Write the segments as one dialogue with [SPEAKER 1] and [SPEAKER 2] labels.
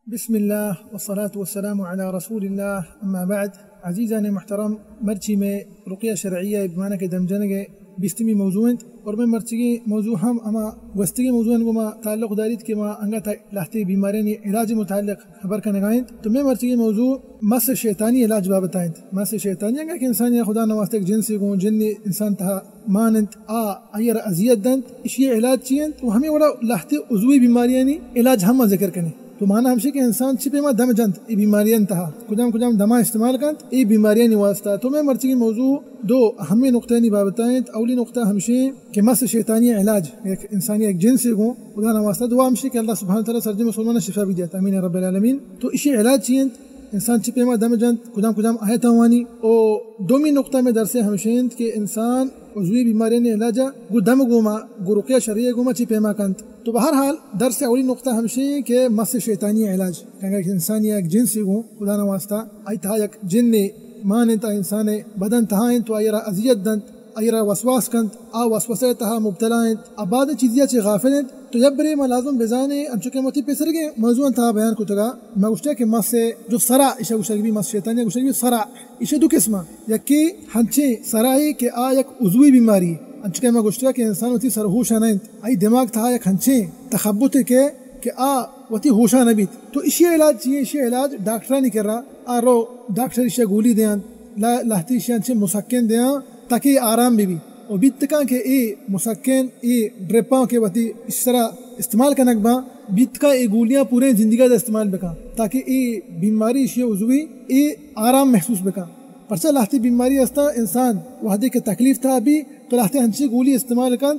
[SPEAKER 1] بسم الله والصلاة والسلام على رسول الله أما بعد عزيزاني محترم مرچی میں رقیہ شرعیہ بمعنی کے دمجنگے بیستمی موضوع اور میں مرچی موضوع ہم اما وستگی موضوع کو ما تعلق دارید کہ ما انگا لہتی بیماریاں علاج متعلق خبر کا نگائیں تو میں مرچی موضوع مس شیطانی علاج بابتائیں مس شیطانی انگا کہ انسان یا خدا نواستے ایک جنسی کو جنی انسان تہا مانند ایر اذیت دنت اشی علاج چیئن تو ہمیں وڑا لہتی عضوی بیماریاں علاج ہم ذکر کریں تو مانا ہمشی کہ انسان چھپے ما دم جنت ای بیماریاں تہا کجام دما استعمال کنت ای بیماریاں واسطہ تو میں مرچی موضوع دو اہمی نقطہ نہیں بابتائیں اولی نقطہ ہمشی کہ مس شیطانی علاج ایک انسانی ایک جن سے کو خدا نہ واسطہ دعا ہمشی کہ اللہ سبحانہ تعالی سرجم مسلمان شفا بھی دیتا امین رب العالمین تو اسی علاج چیئن انسان چھپے ما دم جنت کجام آیت ہوانی او دومی نقطہ میں درس ہمشیند کہ انسان عضوی بیماریاں علاجہ گو دم گوما گو رقیہ شرعیہ گوما چھپے ما کنت تو بہرحال درس اولی نقطہ ہمشی کہ مس شیطانی علاج کہ انسانی ایک جن سے کو خدا نہ واسطہ ای تھا ایک جن مان تا انسان بدن تہائیں تو ایرا اذیت دنت ایرا وسواس کنت وسوسے تہا مبتلا ہیں اباد چیزیا چھ غافل ہیں تو یبرے ما لازم بزانے انچکے موتی پیسر گئے موضوع تھا بیان کو تگا میں گوشتا کہ مس جو سرا اشا گوشتا بھی مس شیطانی گوشتا بھی سرا اشا دو قسمہ یکی ہنچے سرائی کہ ایک عضوی بیماری انچکے میں گوشتا کہ انسان ہوتی سرہوشا نہیں ای دماغ تھا ایک ہنچے تخبط کہ وتی ہوشا نبیت تو اسی علاج چیئے اسی علاج ڈاکٹرہ نہیں کر رہا رو ڈاکٹر اشیا گولی دیاں لہتی اشیا انچے مسکن دیاں تاکہ آرام بھی اور بیت کا کہ ای مسکن ای ڈرپاں کے وتی اس طرح استعمال کنک با بیت کا ای گولیاں پورے زندگی دا استعمال بکا تاکہ ای بیماری اشیا عضوی ای آرام محسوس بکا پرچہ لہتی بیماری استا انسان وحدے کے تکلیف تھا بھی تو لہتے ہنچے گولی استعمال کن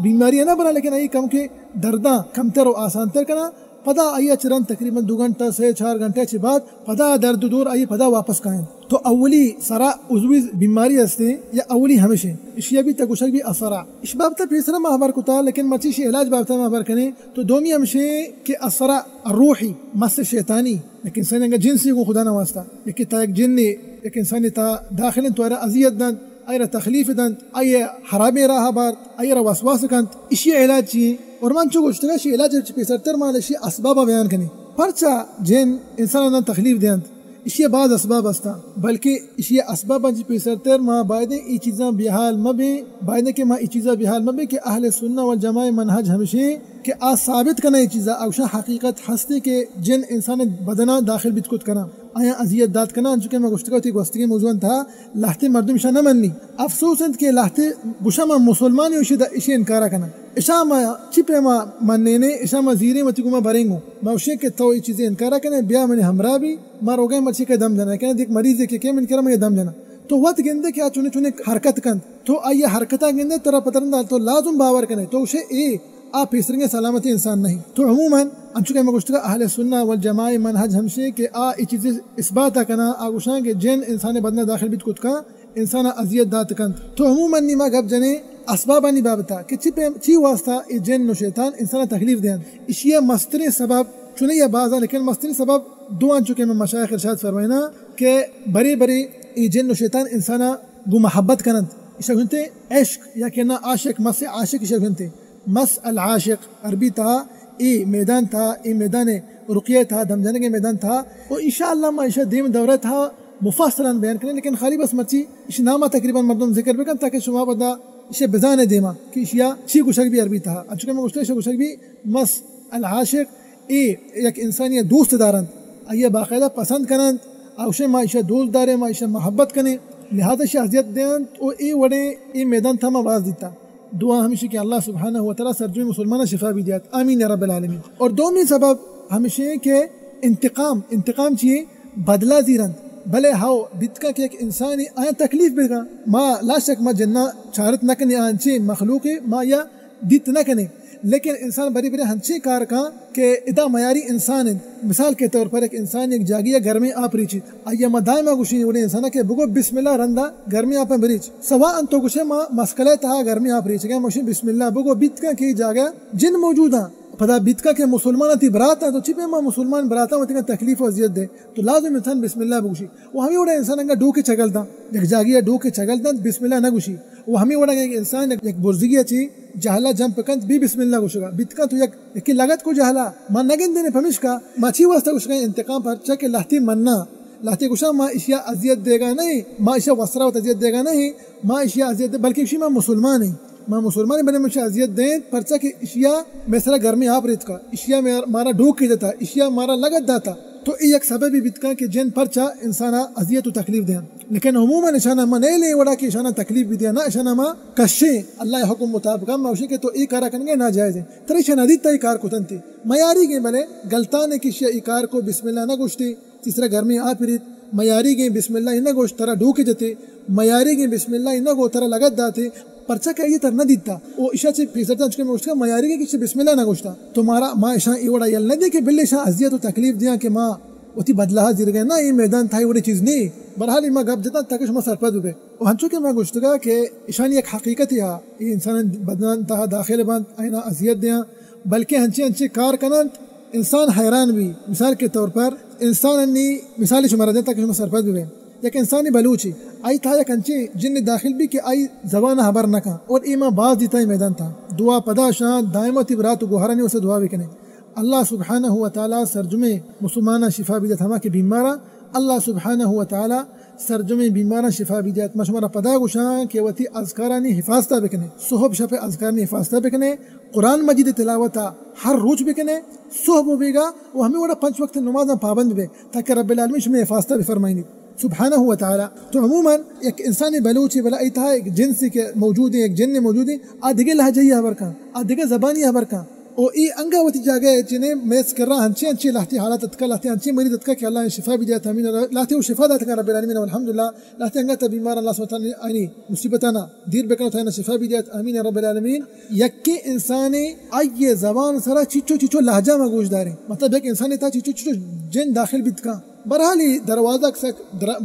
[SPEAKER 1] بیماریاں نہ بنا لیکن ای کم کے درداں کم تر و آسان تر کنا پدا آئیے چرن تقریباً 2 گھنٹہ سے 4 گھنٹے کے بعد پدا درد دور آئیے پدا واپس کائیں تو اولی سرا عضوی بیماری استے یا اولی ہمیشہ اشیا بھی تگوشک بھی اسرا اس بابتا پیسرا محبر کتا لیکن مرچی شی علاج بابتا محبر کنے تو دومی ہمیشہ کہ اسرا الروحی مس شیطانی لیکن انسان جنسی کو خدا نہ واسطہ لیکن تا ایک جن ایک انسانی تا داخل تو ایرا اذیت دن ایرا تخلیف دنت ای حرامي راها بارت ایرا وسواس کنت اشی علاج چیئے اور من چو گوشتگا شی علاج پیسرتر مال اشی اسبابا بیان کنی پرچا جن انسان تخلیف دیانت اشی بعض اسباب استا بلکہ اشی اسبابا جی پیسرتر ما باید ای چیزاں بحال مبی باید کہ ما ای چیزاں بحال مبی کہ اہل سنہ والجماع منہج ہمیشہ کہ ثابت کنا ای چیزاں اوشا حقیقت ہستے کہ جن انسان بدنا داخل بتکت کنا آیا اذیت داد کنا انچکے میں گوشتگا تی گوستگی موضوع تھا لہتے مردم شاہ نہ مننی افسوس انت کہ لہتے گوشا ما مسلمانی اشی انکارا کنا اشا ما چپے ما مننے اشا ما زیرے متی کو ما بھریں گو ما اشے کہ تو ای چیزیں انکارا کنا بیا میں ہمراہ بھی ما روگے مرچی کا دم جنا کنا دیکھ مریض ہے کہ من کرم یہ دم جنا تو وقت گندے کیا چونے حرکت کن تو آئیے حرکتہ گندے ترا پترندہ تو لازم باور کنے تو اسے آپ پیسرنگے سلامتی انسان نہیں تو عموماً انچکے میں گوشتگا اہل سنہ والجماع منہج ہمشے کہ ای چیزیں اس بات کنا آگوشاں کہ جن انسان بدنا داخل بیت کت کا انسان اذیت دات کن تو عموماً نیما گب جنے اسبابا نی بابتا کہ چی واسطہ ای جن و شیطان انسان تکلیف دیاں اشیاء مستری سبب چنے یا بعضا لیکن مستری سبب دو انچکے میں مشایخ ارشاد فرمائنا کہ بری ای جن و شیطان انسانا گو محبت کنند اشا گھنتے عشق یا کہنا عاشق مس عاشق اشا گھنتے مس العاشق عربی تھا ای میدان تھا ای میدان رقیہ تھا دم جانے کے میدان تھا اور انشاءاللہ ما اشا دیم دورہ تھا مفصلاً بیان کریں لیکن خالی بس مرچی اس نامہ تقریباً مردم ذکر بکن تاکہ شما بدا اسے بزانے دیما کہ اشیا چی گوشک بھی عربی تھا اچھا میں گوشتے گوشک بھی مس العاشق ای یک انسانی دوست دارند آئیے باقاعدہ پسند کنند اوشے ما اشا دوست دارے ما اشا محبت کنے لہذا اشا حضیت دیند او ای وڑے ای میدان تھا ما باز دیتا دعا ہمیشہ کہ اللہ سبحانہ وتعالی سرجوی مسلمان شفا بھی دیات آمین یا رب العالمین اور دومی سبب ہمیشہ کہ انتقام چیئے بدلہ زیرند بھلے ہاؤ بیتکا کہ ایک انسانی آیا تکلیف بگا ما لا شک ما جنہ چارت نہ کنے آنچے مخلوق ما یا دیت نہ کنے لیکن انسان بری ہنچے کار کا کہ ادا معیاری انسان مثال کے طور پر ایک انسان ایک جاگیا گھر میں آپ ریچیت آئیے ما دائما گوشی وڑے انسانا کہ بگو بسم اللہ رندہ گھر میں آپ بریچ سوا ان تو گوشے ما مسکلے تہا گھر میں آپ ریچ گیا موشی بسم اللہ بگو بیت کا کہ جاگیا جن موجود ہیں پدا بیتکا کہ مسلمان تی براتا تو چپے ما مسلمان براتا وتنگا تکلیف و اذیت دے تو لازم انسان بسم اللہ بگوشی وہ ہمیں وڑا انسان انگا ڈو کے چگلتا یک جاگیا ڈو کے چگلتا بسم اللہ نہ گوشی وہ ہمیں وڑا انسان یک برزگی اچھی جہلا جمپ کنت بھی بسم اللہ گوشگا بیتکا تو یک لگت کو جہلا ما نگن دینے پھمش کا ما چھی واسطہ گوشگا انتقام پر چکے لہتی مننا لہتے گوشا ما اشیاء اذیت دے گا نہیں ما اشیاء وسرا و اذیت دے گا نہیں ما اشیاء اذیت دے بلکہ اسی ما مسلمان ہیں ما مسلمان بنے مجھے اذیت دیں پرچا کہ اشیاء میں سرا گھر میں آپ ریت کا اشیاء میں مارا ڈوک کی دیتا اشیاء مارا لگت داتا تو ایک سبب بھی بیت کا کہ جن پرچا انسانا اذیت و تکلیف دیں لیکن عموماً اشانہ ما نہیں لے وڑا کہ اشانہ تکلیف بھی دیا نہ اشانہ ما کشے اللہ حکم مطابق ما اوشی کہ تو ای کارا کنگے ناجائز ہیں تر اشانہ دیتا ای کار کو تنتی میاری گئے بلے گلتانے کی اشیاء ای کار کو بسم اللہ نہ گوشتی تیسرا گھر میں آپ ریت میاری گئے بسم اللہ نہ گوشت ترا ڈوکے جتے میاری گئے بسم اللہ نہ گو ترا لگت داتے پرچا کہ یہ تر نہ دیتا وہ عشاء سے پیسرتا چکے میں اس کا میاری گئے کسی بسم اللہ نہ گوشتا تو مارا ما عشاء ایوڑا یل نہ دے کہ بلے شاہ اذیت و تکلیف دیا کہ ما وتی بدلہ زیر گئے نا یہ میدان تھا وڑی چیز نہیں برحال ما گپ جتا تاکہ شما سرپد ہوئے وہ ہنچو کہ ما گوشتگا کہ اشانی ایک حقیقت ہے یہ انسان بدنان تہا داخل بند آئینا اذیت دیا بلکہ ہنچے کار کنند انسان حیران بھی مثال کے طور پر انسان انی مثالی شمارا دیتا کہ شما سرپد ہوئے یک انسانی بلوچی آئی تھا یک انچے جن داخل بھی کہ آئی زبان حبر نہ کھا اور ایما باز دیتا ہی میدان تھا دعا پدا شان دائمتی برات و گوھرانی اسے دعا بھی کنے اللہ سبحانہ و تعالی سرجمے مسلمانہ شفا بھی دیت ہما کے بیمارا اللہ سبحانہ و تعالی سرجمے بیمارا شفا بھی دیت مشمارا پدا گوشان کہ وتی اذکارانی حفاظتہ بکنے صحب شپ اذکارانی حفاظتہ بکنے قرآن مجید تلاوتا ہر روز بکنے صحب ہو بیگا وہ ہمیں وڑا 5 وقت نمازاں پابند بے تاکہ رب العالمین شمیں حفاظتہ بھی فرمائنی سبحانہ و تعالی تو عموماً ایک انسانی بلوچی بلا ایتھا ایک جنسی کے موجود ہیں ایک جن موجود ہیں آدھگے لہجہی حبر کھاں آدھگے زبانی حبر کھاں او ای انگا وتی جاگے جنہیں میس کر رہا ہنچی لہتی حالات اتکا لہتی ہنچی مریض اتکا کہ اللہ نے شفا بھی دیا تھا امین لہتی وہ شفا داتا رب العالمین والحمدللہ لہتی انگا تا بیمار اللہ سبحانہ وتعالی آئینی مصیبتانا دیر بکنا تھا شفا بھی دیا امین رب العالمین یکی انسانی آئیے زبان سرا چیچو لہجہ میں گوش دارے مطلب ایک انسانی تھا چیچو جن داخل بیت کا برحالی دروازہ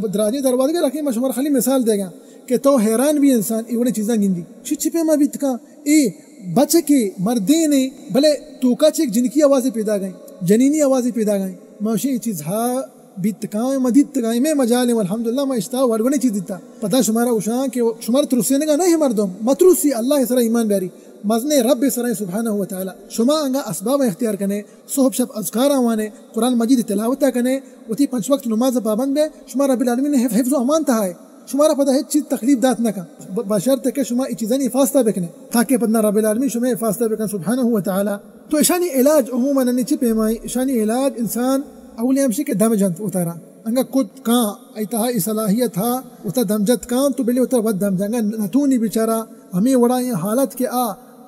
[SPEAKER 1] دراجی دروازے کے رکھیں مشمار خالی مثال دے گا کہ تو حیران بھی انسان ایوڑے چیزاں گندی چھپے میں بیت کا ای بچے کی مردے نے بھلے توکا چیک جن کی آوازیں پیدا گئیں جنینی آوازیں پیدا گئیں موشی چیز ہاں بیتکائیں مدید تکائیں میں مجالیں والحمدللہ میں اشتاہ وڑونے چیز دیتا پتہ شمارا اشاں کہ شمار ترسینے گا نہیں مردم متروسی اللہ سرا ایمان بیاری مزنے رب سرائے سبحانہ و تعالی شما انگا اسباب اختیار کنے صحب شب اذکار آوانے قرآن مجید تلاوتہ کنے وتی 5 وقت نماز پابند بے شما رب العالمین نے حفظ و امان تھا ہے شمارا پتہ ہے چیز تکلیف دات نہ کا بشرط کہ شما ای چیزیں حفاظتہ بکنے تاکہ پتنا رب العالمین شما حفاظتہ بکن سبحانہ و تعالی تو اشانی علاج عموماً نیچے پیمائی اشانی علاج انسان اولی ہمشی کے دم جنت اتارا انگا کد کان ایتہا صلاحیت ہا اتا دمجت کان تو بلی اتر ود دم جنگا نتونی بیچارا ہمیں وڑا یہ حالت کے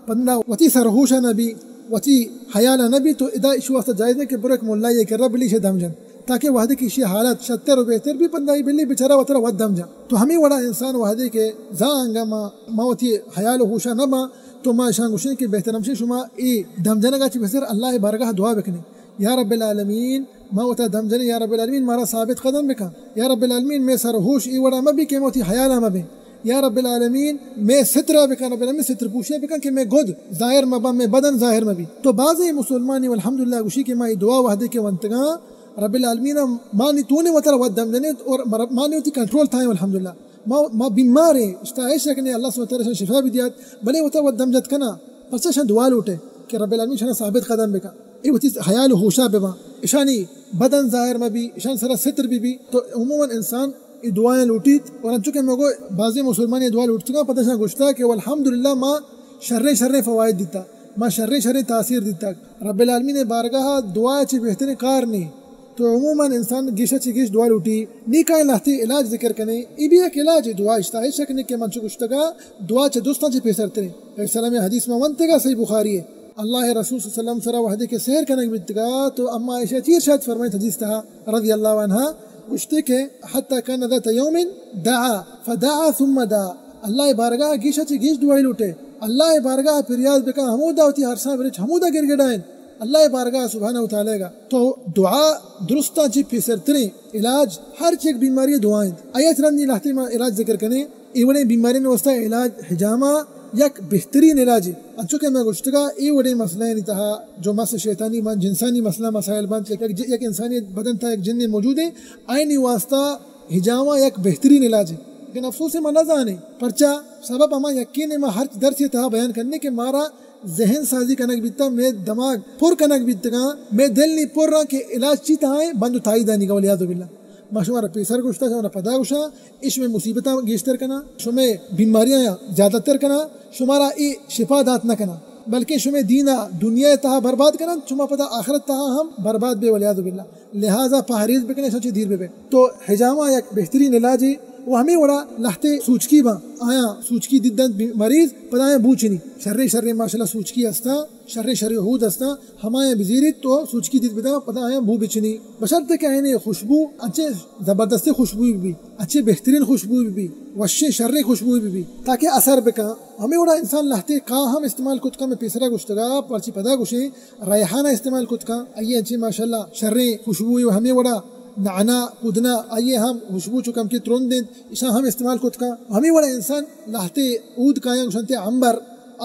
[SPEAKER 1] پندہ وتی سرحوش نبی وتی حیال نبی تو ادا ایشو واسطہ جائز ہے کہ برک مولا یہ کر رہا بلی سے دم جن تاکہ وحدے کی اشیاء حالت 70 و بہتر بھی پندہ بلی بیچارہ وطرہ ود دم جن تو ہمیں وڑا انسان وحدے کے زانگا ما وتی حیال و ہوشا نبا تو ما شان گوشن کے بہتر ہمشے شما ای دم جنگا چی بہتر اللہ بارگاہ دعا بکنے یا رب العالمین ما وتا دم جنے یا رب العالمین مارا ثابت قدم بکا یا رب العالمین میں سرحوش ای وڑا مبی کہ موتی حیالہ مبی یا رب العالمین میں سترہ بکا رب العالمین ستر پوشے بکا کہ میں گد ظاہر مبا میں بدن ظاہر مبی تو بعضی مسلمانی والحمدللہ گوشی کہ مائی دعا وحدے کے ونتگا رب العالمین مانی تونے وطر ود دم جنے اور مانی ہوتی کنٹرول تھائیں والحمدللہ ما بیمار ہے اشتائش رکھنے اللہ سبحانہ وتعالی شفا بھی دیات بلے وطر ود دم جت کنا پرچہ شان دعا لوٹے کہ رب العالمین شان ثابت قدم بکا ای وتی حیال ہوشا بما اشانی بدن ظاہر مبی اشان سرا ستر بھی تو عموماً انسان دعائیں لوٹیت اور چونکہ میں کو بعضی مسلمان دعا لوٹتے گا پتہ شاہ گوشتا کہ والحمدللہ ما شر فوائد دیتا ما شر تاثیر دیتا رب العالمین بارگاہ دعا چی بہترین کار نہیں تو عموماً انسان گیشہ چی گیش دعا لوٹی نیکائیں لاہتی علاج ذکر کنے ای بھی ایک علاج دعا اشتاہی شکنے کے منچو گوشتا گا دعا چی دوستان چی پیسرتے ہیں سلام حدیث میں ونتے گا صحیح بخاری ہے اللہ رسول صلی اللہ علیہ وسلم سرا وحدے کے سحر کنک بیتگا تو اما عائشہ چیر شاید فرمائیت حدیث تہا رضی اللہ عنہ گوشتے کہ حتی کان ذات یوم دعا فدعا ثم دعا اللہ بارگاہ گیشہ چی گیش دعائی لوٹے اللہ بارگاہ پریاز بکا حمودہ ہوتی ہرساں برچ حمودہ گرگڑائیں اللہ بارگاہ سبحانہ وتعالی گا تو دعا درستہ چی پیسرتنے علاج ہر چیک بیماری دعائیں آیت رندی لہتی میں علاج ذکر کنے ایونے بیماری نے وسطہ علاج حجامہ یک بہترین علاج ہے. چونکہ میں گشتگا ای وڑے مسئلہ نہیں تھا جو مس شیطانی من جنسانی مسئلہ مسائل بند یک انسانی بدن تھا ایک جن موجود ہے آئینی واسطہ ہجامہ یک بہترین علاج ہے. لیکن افسوس میں نہ جانے پرچا سبب ہما یقین میں ہر درس یہ تھا بیان کرنے کے مارا ذہن سازی کنک بیتا میں دماغ پر کنک بیتا میں دل نہیں پر رہا کہ علاج چیتا ہے بندو تائی دانی کا ولیعظ باللہ. ما شمارا پیسر گوشتا شمارا پدا گوشا اس میں مصیبتاں گیشتر کنا شمیں بیماریاں زیادہ تر کنا شمارا ای شفا دات نہ کنا بلکہ شمیں دینا دنیا تہا برباد کنا شما پتا آخرت تہا ہم برباد بے ولیعظ باللہ. لہذا پہریز بکنے سوچے دیر بے تو حجامہ یک بہترین علاج ہے. وہ ہمیں وڑا لہتے سوچکی با آیا سوچکی دیدن مریض پتہ بوچنی شر ماشاءاللہ سوچکی ہستا شر ہود ہستا ہمائیں بزیری تو سوچکی دید بدا پتہ آیا بو بچنی بشرط کہ آئینے خوشبو اچھے زبردست خوشبو بھی اچھے بہترین خوشبو بھی وشے شر خوشبو بھی تاکہ اثر بکا. ہمیں وڑا انسان لہتے کا ہم استعمال کت کا میں پیسرا گشتگا پرچی پدا گوشے ریحانہ استعمال کت کا آئیے اچھے ماشاءاللہ شر خوشبو ہمیں وڑا نعنا پودنا آئیے ہم خوشبو چکم کی ترون دیں اسا ہم استعمال کت کا. ہمیں وڑا انسان لہتے اود کا یا گشنتے عمبر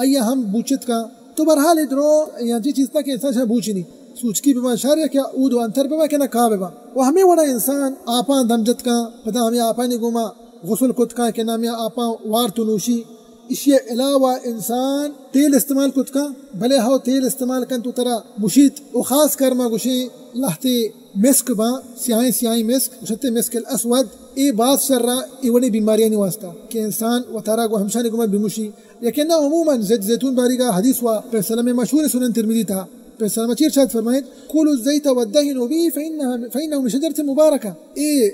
[SPEAKER 1] آئیے ہم بوچت کا تو برحال ادرو یا جی چیز تا کہ انسان شاہ بوچنی سوچکی بما شار یا کیا اود و انتر بما کیا نہ کھا بما. وہ ہمیں وڑا انسان آپاں دمجت کا پتہ ہمیں آپاں نے گما غسل کت کا کہ نام یا آپاں وار تنوشی اس علاوہ انسان تیل استعمال کت کا بھلے ہو تیل استعمال کن تو ترا مشید و خاص کر ما گوشیں لہتے مسک با سیاہیں مسک گوشتے مسک الاسود ای بات شر را ای وڑی بیماریاں نہیں واسطہ کہ انسان و تارا گو ہمشانی گما بمشی. لیکن عموماً زیتون باری کا حدیث ہوا پہ سلم مشہور سنن ترمذی تھا پہ سلم چیر شاید فرمائے کولو الزیت والدہن بی فإنه من شجرت مبارکہ ای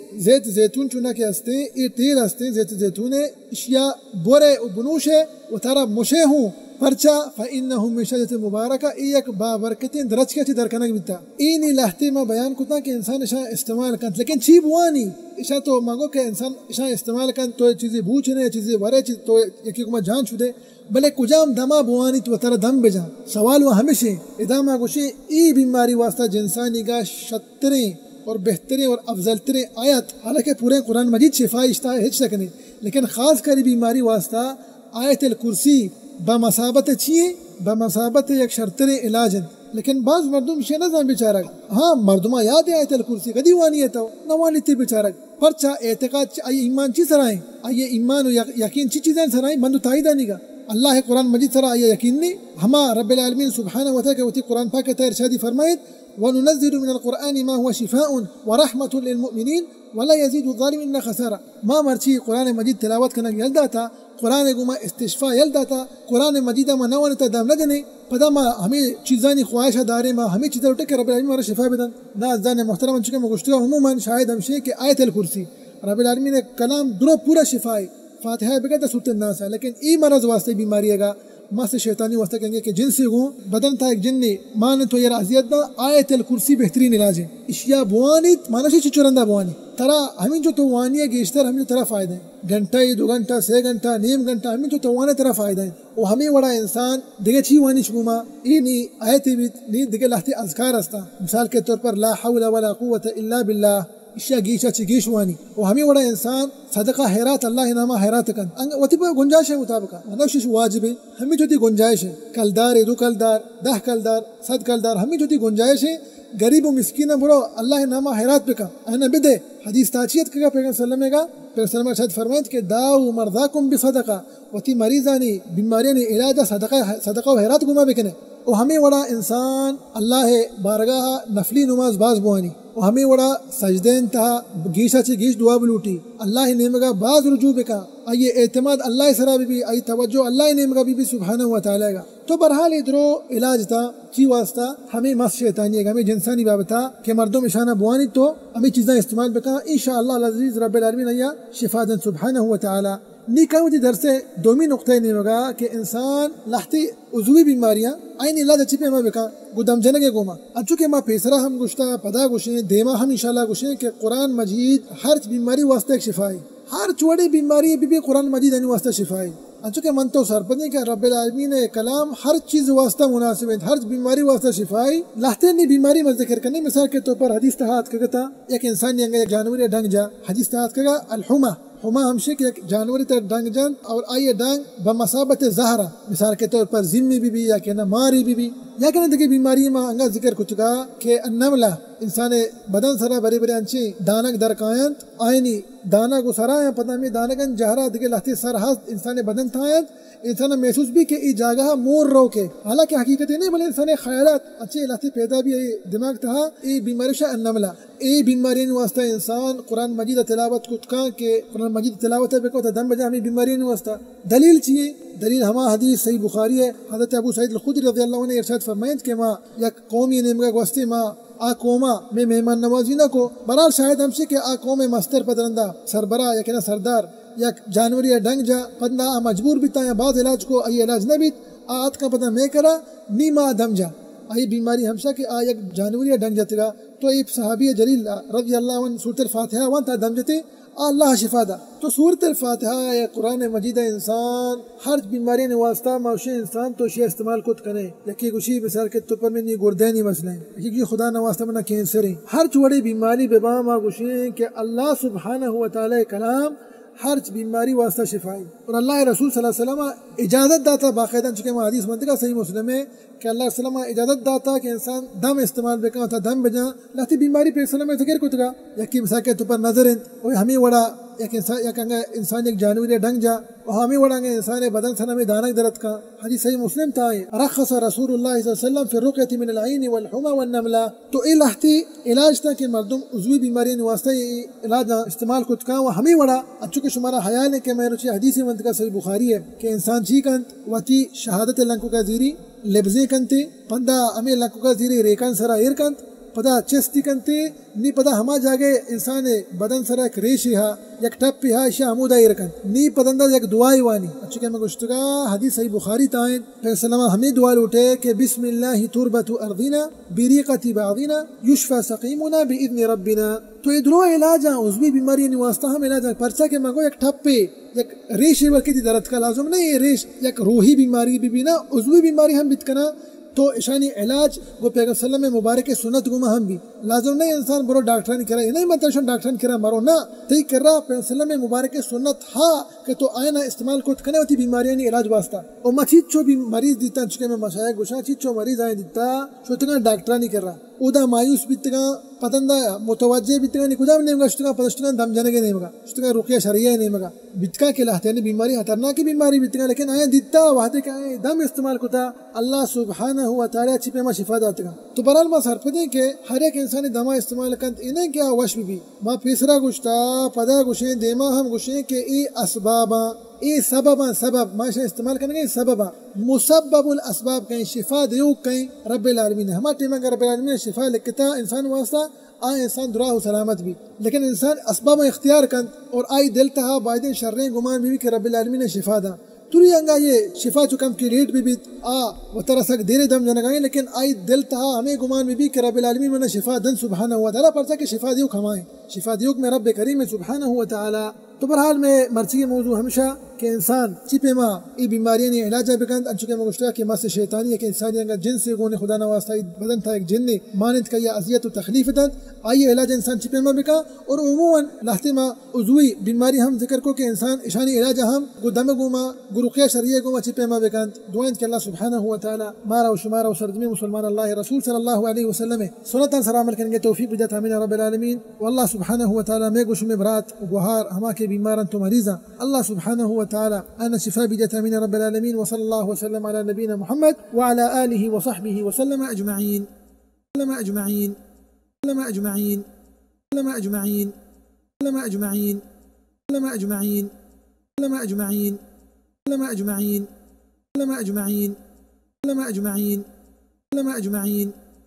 [SPEAKER 1] زیتون چونا کے ہستے ای تیل ہستے زیتون اشیاء بورے و بنوش ہے و تارا مشے ہوں پرچا فإنه من شجرت مبارکہ ای یک بابرکتیں درج کے درکنک بیتا. اینی لہتے میں بیان کتا کہ انسان اشاء استعمال کن لیکن چی بوانی اشاء تو مانگو کہ انسان اشاء استعمال کن تو چیزیں بوچنے چیزیں ورے تو یکی کما جان چھو دے بلے کجام دما بوانی تو ترا دم بجا. سوال وہ ہمیشہ ادامہ گوشے ای بیماری واسطہ جنسانی کا شتریں اور بہترین اور افضل ترین آیت حالانکہ پورے قرآن مجید شفا اشتا ہے ہچ سکنے لیکن خاص کری بیماری واسطہ آیت الکرسی بمثابت چیئے بمثابت یک شرطر علاج. لیکن بعض مردم شے نہ زان بیچارہ ہاں مردمہ یاد ہے آیت الکرسی کدی وانی ہے تو نوانی تی بیچارہ پرچا اعتقاد آئی ایمان چی سرائیں آئیے ایمان و یقین چی چیزیں سرائیں بندو تائیدہ نہیں گا. اللہ قرآن مجید سرا آئیے یقین نہیں ہما رب العالمین سبحانہ وتعالی کہ قرآن پاک کا ارشادی فرمائے وَنُنَزِّلُ مِنَ الْقُرْآنِ مَا هُوَ شِفَاءٌ وَرَحْمَةٌ لِلْمُؤْمِنِينَ وَلَا يَزِيدُ الظَّالِمِينَ خَسَارًا. ما مرچی قرآن مجید تلاوت کرنا یلدا تھا قرآن گما استشفاء یلدا تھا قرآن مجید ما نوان تا دام لدنے پدا ما ہمیں چیزانی خواہشہ دارے ما ہمیں چیزیں اٹھے کہ رب العالمین ہمارا شفا بدن نازدان محترم چکے مگشتگا عموماً شاہد ہمشے کہ آیت الکرسی رب العالمین کلام درو پورا شفا ہے فاتحہ بگتا سورۃ الناس ہے. لیکن ای مرض واسطے بیماری ہے گا ماں شیطانی واسطہ کہیں گے کہ جن سے گوں بدن تھا ایک جنی مان تو یہ رازیت دا آیت الکرسی بہترین علاج ہے. اشیاء بوانیت مانشی چچورندہ بوانی ترا ہمیں جو تو وانی ہے گیشتر ہمیں ترا فائدہ ہے گھنٹہ 2 گھنٹہ 6 گھنٹہ نیم گھنٹہ ہمیں جو تو وانے ترا فائدہ ہے. وہ ہمیں وڑا انسان دیگے چھی وانی شبوما ای نی آیتی بیت نی دیگے لہتے اذکار استا مثال کے طور پر لا حول ولا قوة الا باللہ اشیاء گیشا چی گیش وانی. وہ ہمیں وڑا انسان صدقہ حیرات اللہ نامہ حیرات کن وطی پر گنجائش ہے مطابقہ منوشش واجب ہے ہمیں جو تی گنجائش ہے کلدار 2 کلدار 10 کلدار 100 کلدار ہمیں جو تی گنجائش ہے غریب و مسکینہ برو اللہ نامہ حیرات پہ کا انا بدے حدیث تاچیت کا پیغمبر صلی اللہ علیہ وسلم کا پیغمبر صلی اللہ علیہ وسلم فرمائے کہ داو مرضاکم بصدقہ وتی مریضانی بیماریانی علاج صدقہ و حیرات گما بکنے. وہ ہمیں وڑا انسان اللہ بارگاہ نفلی نماز باز بوانی وہ ہمیں وڑا سجدین تھا گیشا چی گیش دعا بلوٹی اللہ نیمگا باز رجوع بکا آئیے اعتماد اللہ سرا بھی آئی توجہ اللہ نیمگا بھی سبحانہ و تعالی گا. تو برحال ادرو علاج تھا چی واسطہ ہمیں مس شیطانی ہے ہمیں جنسانی باب تھا کہ مردم اشانہ بوانی تو ہمیں چیزیں استعمال بکا انشاءاللہ العزیز رب العالمین ایا شفا دن سبحانہ و تعالی. نی کہوں جی در سے دومی نقطہ نہیں ہوگا کہ انسان لہتی عضوی بیماریاں آئین علاج اچھی پہ ہمیں بکا گدام جنگے گوما اب چونکہ ماں پیسرا ہم گشتا پدا گوشیں دیما ہم انشاءاللہ گوشیں کہ قرآن مجید ہر بیماری واسطہ ایک شفا ہے ہر چوڑی بیماری بھی قرآن مجید یعنی واسطہ شفا ہے. چونکہ من تو سرپندی کہ رب العالمین کلام ہر چیز واسطہ مناسب ہے ہر بیماری واسطہ شفا ہے. لہتے نہیں بیماری میں ذکر کرنے مثال کے طور پر حدیث تحات کہتا ایک انسان یا جانور ڈھنگ جا حدیث تحات کہا الحمہ ہما ہمشے کہ ایک جانوری تر ڈنگ جن اور آئیے ڈنگ بمثابت زہرہ مثال کے طور پر زمی بھی یا کہ نہ ماری بھی یا کہ نہ دیکھیں بیماری ما انگا ذکر کچھگا کہ النملہ انسان بدن سرا بری بری انچی دانک درکائنت آئینی دانا کو سرا یا پتہ میں دانکن جہرہ دیکھے لہتی سر ہست انسان بدن تھائنت انسان محسوس بھی کہ ای جاگہ مور رو کے حالانکہ حقیقت نہیں بلے انسان خیالات اچھے لہتی پیدا بھی دماغ تھا ای بیماری شاہ النملہ ای بیماری واسطہ انسان قرآن مجید تلاوت کتکان کے قرآن مجید تلاوت بکو تا دم بجا ہمیں بیماری واسطہ دلیل چیئے دلیل ہما حدیث صحیح بخاری ہے حضرت ابو سعید الخدری رضی اللہ عنہ نے ارشاد فرمائند کہ ما یک قومی نمگا گوستے ما آ قوما میں مہمان نوازی نہ کو برحال شاید ہم سے کہ آ قوم مستر پدرندہ سربراہ یا کہ سردار یا جانوری یا ڈنگ جا پندہ مجبور بیتا یا بعض علاج کو آئی علاج نہ بیت آت کا پتہ میں کرا نیما دم جا آئی بیماری ہمشہ کہ آ یک جانوری یا ڈنگ جاتے گا تو ایک صحابی جلیل رضی اللہ عنہ سورۃ الفاتحہ وان تا دم جاتے اللہ شفا دا تو سورۃ الفاتحہ یا قرآن مجید انسان ہر بیماری نے واسطہ موشی انسان تو شیع استعمال کت کنے یکی کشی بسار کے تو پر میں نہیں گردینی مسئلیں یکی خدا نواسطہ منا کینسر ہیں ہر چوڑی بیماری بے ما گوشیں کہ اللہ سبحانہ و تعالی کلام ہر بیماری واسطہ شفائی اور اللہ رسول صلی اللہ علیہ وسلم اجازت داتا باقاعدہ چونکہ وہ حدیث منطقہ صحیح مسلم ہے کہ اللہ علیہ وسلم اجازت داتا کہ انسان دم استعمال بکا ہوتا دم بجا لہتی بیماری پر اسلام میں تکیر کتگا یکی مساکے تو پر نظر ہیں وہ ہمیں وڑا یک انسان ایک جانوری ڈنگ جا وہ ہمیں وڑا گے انسان بدن سنہ میں دانک درد کا حدیث صحیح مسلم تھا رخص رسول اللہ صلی اللہ علیہ وسلم فی الرقیۃ من العین والحمى والنملہ تو ای لہتی علاج تھا کہ مردم عضوی بیماری واسطہ علاج استعمال کتکا وہ ہمیں وڑا اچھو کہ شمارا حیال ہے کہ میں روچی حدیث منطقہ صحیح بخاری ہے کہ انسان چیکنت واتی شہادت لنکو کا زیری لبزے کنتے پندہ ہمیں لنکو کا زیری ریکان سرا ایر کنت پدا چستی کنتے نی پدا ہما جاگے انسان بدن سرا ایک ریشی ہا یک ٹپ ہا اشیا حمودہ ایر کنت نی پدندہ یک دعائی وانی اچھا کہ میں گوشتگا حدیث صحیح بخاری تائیں پھر سلامہ ہمیں دعا لوٹے کہ بسم اللہ تربت ارضینا بریقت بعضینا یشفى سقیمنا باذن ربنا تو یہ دلو علاج ہیں عضوی بیماری واسطہ ہم علاج ہیں پرچہ کہ مگو یک ٹپے یک ریش وکی درد کا لازم نہیں ہے ریش یک روحی بیماری بھی نا عضوی بیماری ہم بتکنا تو اشانی علاج وہ پیغمبر صلی اللہ علیہ وسلم مبارک سنت گما ہم بھی لازم نہیں انسان برو ڈاکٹر نہیں کرا یہ نہیں مطلب شن ڈاکٹر کرا مارو نہ تی کر رہا پیغمبر صلی اللہ علیہ وسلم مبارک سنت ہاں کہ تو آئینہ استعمال کو کنے ہوتی بیماریاں نہیں علاج واسطہ اور مچھیت چو بھی مریض دیتا چکے میں مشاہد گوشا چیت چو مریض آئیں دیتا شوتگاں ڈاکٹر نہیں کر رہا اودا مایوس بیتگاں پتندہ متوجہ بیتگاں نہیں کدا نہیں مگا شتگاں پتشتگاں دم جانے کے نہیں مگا شتگاں رقیہ شرعیہ نہیں مگا بیتگاں کے لہتے ہیں بیماری خطرناک بیماری بیتگاں لیکن آئیں دیتا وحدے کہ آئیں دم استعمال کتا اللہ سبحانہ و تعالی چھپے ما شفا داتا گا تو برحال ما سر پدیں کہ ہر ایک انسانی دما استعمال کنت انہیں کیا وش بھی ما پیسرا گوشتا پدا گوشیں دیما ہم گوشیں کہ ای اسبابا ای سببا سبب ماشا استعمال کرنے گے سببا مسبب الاسباب کہیں شفا دیو کہیں رب العالمین ہمارے ٹیم اگر رب العالمین شفا لکھتا انسان واسطہ آئے انسان دعا و سلامت بھی لیکن انسان اسباب اختیار کن اور آئی دل تہا بائدین شریں گمان بھی کہ رب العالمین نے شفا دا توری انگا یہ شفا چکم کی ریٹ بھی و ترسک دیر دم جنگائیں لیکن آئی دل تہا ہمیں گمان بھی کہ رب العالمین نے شفا دن سبحانہ و تعالی پرچا کہ شفا دیو کھمائیں شفا دیو میں رب کریم سبحانہ و تعالی تو برحال میں مرچی موضوع ہمیشہ کہ انسان چپے ماں ای بیماریاں نہیں علاجہ بکند انچکے میں گوشتا کہ مس شیطانی ہے کہ انسانی انگا جن سے گونے خدا نواسطہ بدن تھا ایک جن نے مانند کا یہ اذیت و تکلیف دند آئیے علاج انسان چپے ماں بکا اور عموماً لہتے ماں عضوی بیماری ہم ذکر کو کہ انسان اشانی علاج ہم گو دم گوما گو رقیہ شریعہ گوما چپے ماں بکند دعائیں کہ اللہ سبحانہ و تعالی مارا و شمارا و سرجمی مسلمان اللہ رسول صلی اللہ علیہ وسلم سنتاً سرامل کریں گے توفیق بدت آمین رب العالمین واللہ سبحانہ و تعالی میں گوش میں برات و گوہار ہما کے بیمارن تو مریضا اللہ سبحانه وتعالى أنا شفاء بجاه من رب العالمين وصلى الله وسلم على نبينا محمد وعلى آله وصحبه وسلم أجمعين وسلم أجمعين وسلم أجمعين وسلم أجمعين وسلم أجمعين وسلم أجمعين وسلم أجمعين وسلم أجمعين وسلم أجمعين وسلم أجمعين وسلم أجمعين